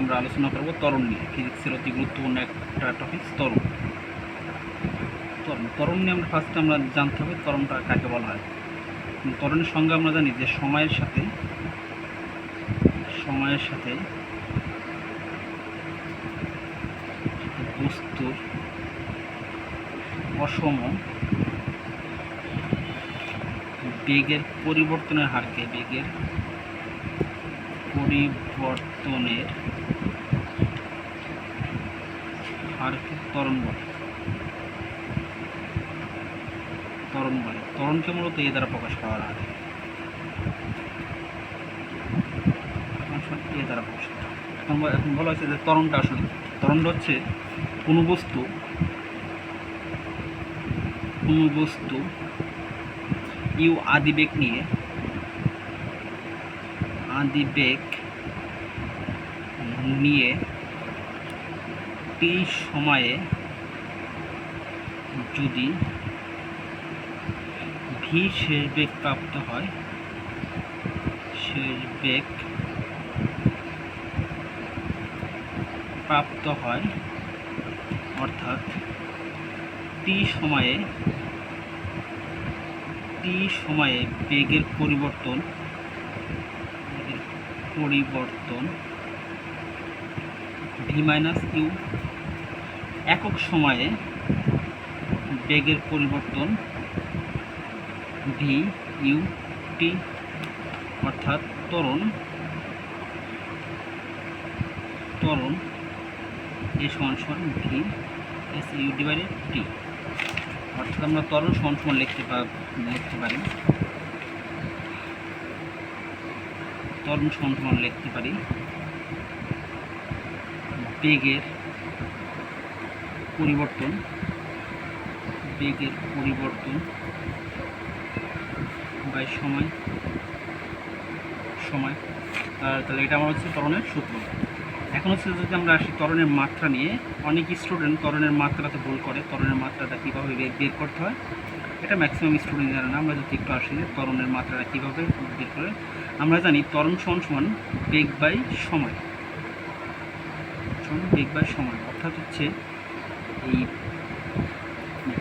আমরা আলোচনা করব ত্বরণ নিয়ে। ফিজিক্সের অতি গুরুত্বপূর্ণ একটা টপিক ত্বরণ। ত্বরণ নিয়ে ফার্স্টে আমরা জানতে হবে ত্বরণটা কাকে বলা হয়। ত্বরণের সঙ্গে আমরা জানি যে সময়ের সাথে বস্তুর অসম বেগের পরিবর্তনের হারকে ত্বরণ বলে। ত্বরণকে মূলত এ দ্বারা প্রকাশ করা হয়। এখন বলা হয়েছে যে ত্বরণটা হচ্ছে কোনো বস্তু ইউ আদিবেগ নিয়ে টি সময়ে যদি ভি শেষ বেগ প্রাপ্ত হয় অর্থাৎ টি সময়ে বেগের পরিবর্তন ভি মাইনাস ইউ, একক সময়ে বেগের পরিবর্তন ভি ইউ টি, অর্থাৎ ত্বরণ এ সমান ভি এস ইউ ডিভাইডেড টি। অর্থাৎ আমরা ত্বরণ সমান লিখতে পারি বেগের পরিবর্তন বাই সময়। তাহলে এটা আমার হচ্ছে ত্বরণের সূত্র। এখন হচ্ছে যদি আমরা আসি ত্বরণের মাত্রা নিয়ে, অনেক স্টুডেন্ট ত্বরণের মাত্রাতে ভুল করে। ত্বরণের মাত্রাটা কীভাবে বের করতে হয় এটা ম্যাক্সিমাম স্টুডেন্ট জানে না। আমরা যদি একটু আসি যে ত্বরণের মাত্রাটা কীভাবে বের করে, আমরা জানি ত্বরণ সমান বেগ বাই সময়। অর্থাৎ হচ্ছে এই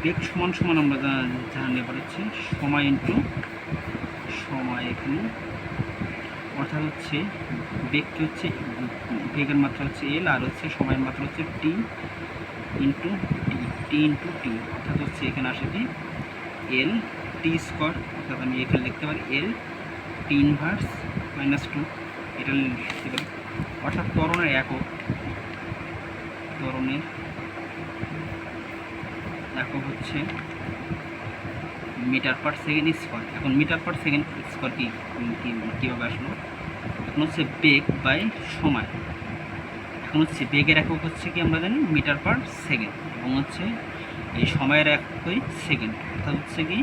বেগ সমান আমরা জানলে হচ্ছে সময় ইন্টু সময়। এখানে অর্থাৎ হচ্ছে বেগকে হচ্ছে বেগের মাত্রা হচ্ছে এল, আর হচ্ছে সময়ের মাত্রা হচ্ছে টি ইন্টু টি। অর্থাৎ হচ্ছে এখানে আসে যে এল টি স্কোয়ার, অর্থাৎ আমি এখানে লিখতে পারি এল টি ইনভার্স -2, এটা লিখতে পারি। অর্থাৎ ত্বরণের একক হচ্ছে মিটার পার সেকেন্ড স্কোয়ার। এখন মিটার পার সেকেন্ড স্কোয়ার কীভাবে আসলো? এখন হচ্ছে বেগ বাই সময়। এখন হচ্ছে বেগের একক হচ্ছে কি আমরা জানি মিটার পার সেকেন্ড, এবং হচ্ছে এই সময়ের একই সেকেন্ড, অর্থাৎ হচ্ছে কি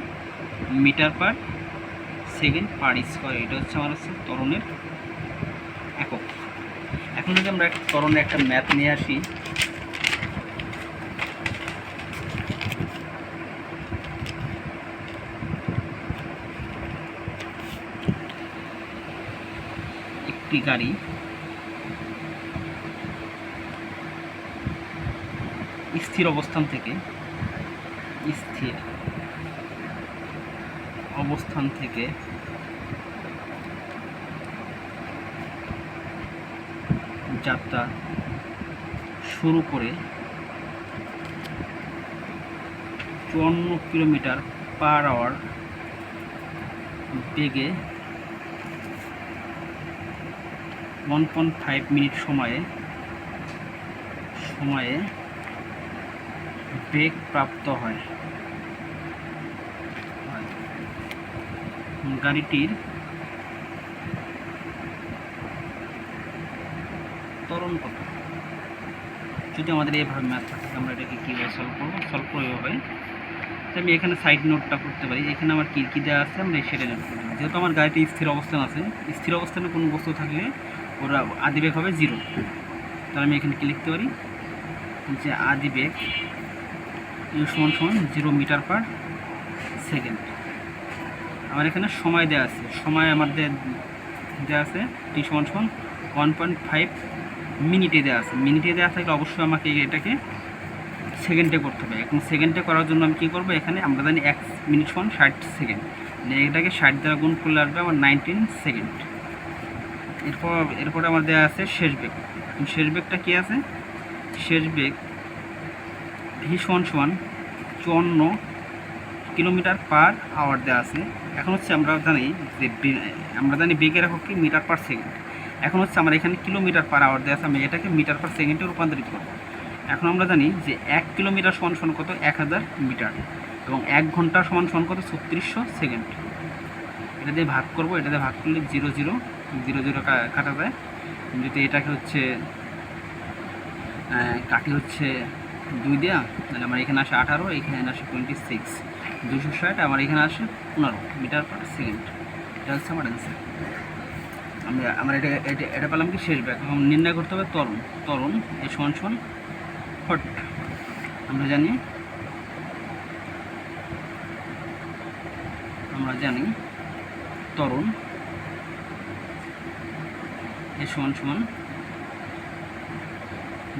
metre per second per square. এটা হচ্ছে আমার হচ্ছে ত্বরণের একক। এখন যদি আমরা ত্বরণের একটা ম্যাথ নিয়ে আসি, একটি গাড়ি স্থির অবস্থান থেকে যাত্রা শুরু করে 54 কিলোমিটার পার আওয়ার বেগে 1.5 মিনিট সময়ে বেগ প্রাপ্ত হয়। গাড়িটির ত্বরণ কত? যদি আমাদের এইভাবে ম্যাথ থাকে, আমরা এটাকে কীভাবে সলভ করবো এইভাবে। তো আমি এখানে সাইড নোটটা করতে পারি। এখানে আমার কী দেওয়া আছে আমরা সেটা নোট করতে পারি। যেহেতু আমার গাড়িটি স্থির অবস্থান আছে, স্থির অবস্থানে কোনো বস্তু থাকলে ওরা আদিবেগ হবে 0। তাহলে আমি এখানে কী লিখতে পারি যে আদিবেগ ইউ সমান 0 মিটার পার সেকেন্ড। আমার এখানে সময় দেওয়া আছে, সময় আমার দেওয়া আছে টি সমান 1.5 মিনিটে দেওয়া আছে। মিনিটে দেওয়া থাকলে অবশ্যই আমাকে এটাকে সেকেন্ডে করতে হবে। এখন সেকেন্ডে করার জন্য আমি কী করবো, এখানে আমরা জানি 1 মিনিট সমান 60 সেকেন্ড, মানে এটাকে 60 দ্বারা গুণ করলে আসবে আমার 19 সেকেন্ড। এরপরে আমার দেওয়া আছে শেষ বেগ। শেষ বেগটা কী আছে, শেষ বেগ ভি সমান 54 কিলোমিটার পার আওয়ার দেওয়া আছে। এখন হচ্ছে আমরা জানি বেগের একক কি মিটার পার সেকেন্ড। এখন হচ্ছে আমার এখানে কিলোমিটার পার আওয়ার দেওয়া আছে, আমি এটাকে মিটার পার সেকেন্ডে রূপান্তরিত করব। এখন আমরা জানি যে 1 কিলোমিটার সমান কত, 1000 মিটার, এবং 1 ঘন্টা সমান কত, 3600 সেকেন্ড। এটা দিয়ে ভাগ করব, এটা দিয়ে ভাগ করলে 0 0 0 0 কাটা যায়। যদি এটাকে হচ্ছে কাটি হচ্ছে 2 দেওয়া, তাহলে আমার এখানে আসে 18, এখানে আসে 26, 260, আমার এখানে আসে 15 মিটার পার সেকেন্ড। এটা হচ্ছে আমার অ্যান্সার। আমরা এটা পেলাম কি শেষ বেগ। এখন নির্ণয় করতে হবে ত্বরণ এ সমান হট। আমরা জানি ত্বরণ এ সমান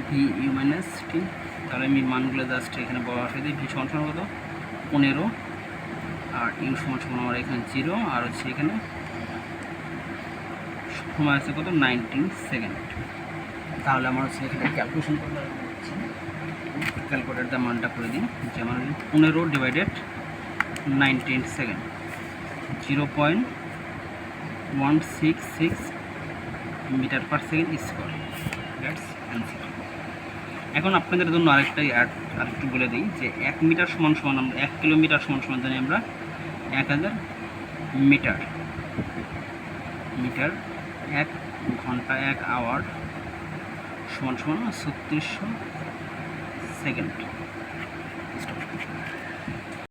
ভি ইউ মাইনাস টি। তাহলে আমি মানগুলো জাস্ট এখানে বসে দিই। ভি সমান কত, 15, আর ইউ সমান আমার এখানে 0, আর হচ্ছে এখানে সময় আছে কত, 19 সেকেন্ড। তাহলে আমার হচ্ছে এখানে ক্যালকুলেশন করতে ক্যালকুলেটার মানটা করে দিই, যে আমার 15 divided 19 second, 0.166 metre per second square. That's answer. এখন আপনাদের জন্য আরেকটু বলে দিই যে 1 মিটার সমান আমরা 1 কিলোমিটার সমান জানি আমরা 1000 মিটার। 1 ঘন্টা 1 আওয়ার সমান 3600 সেকেন্ড।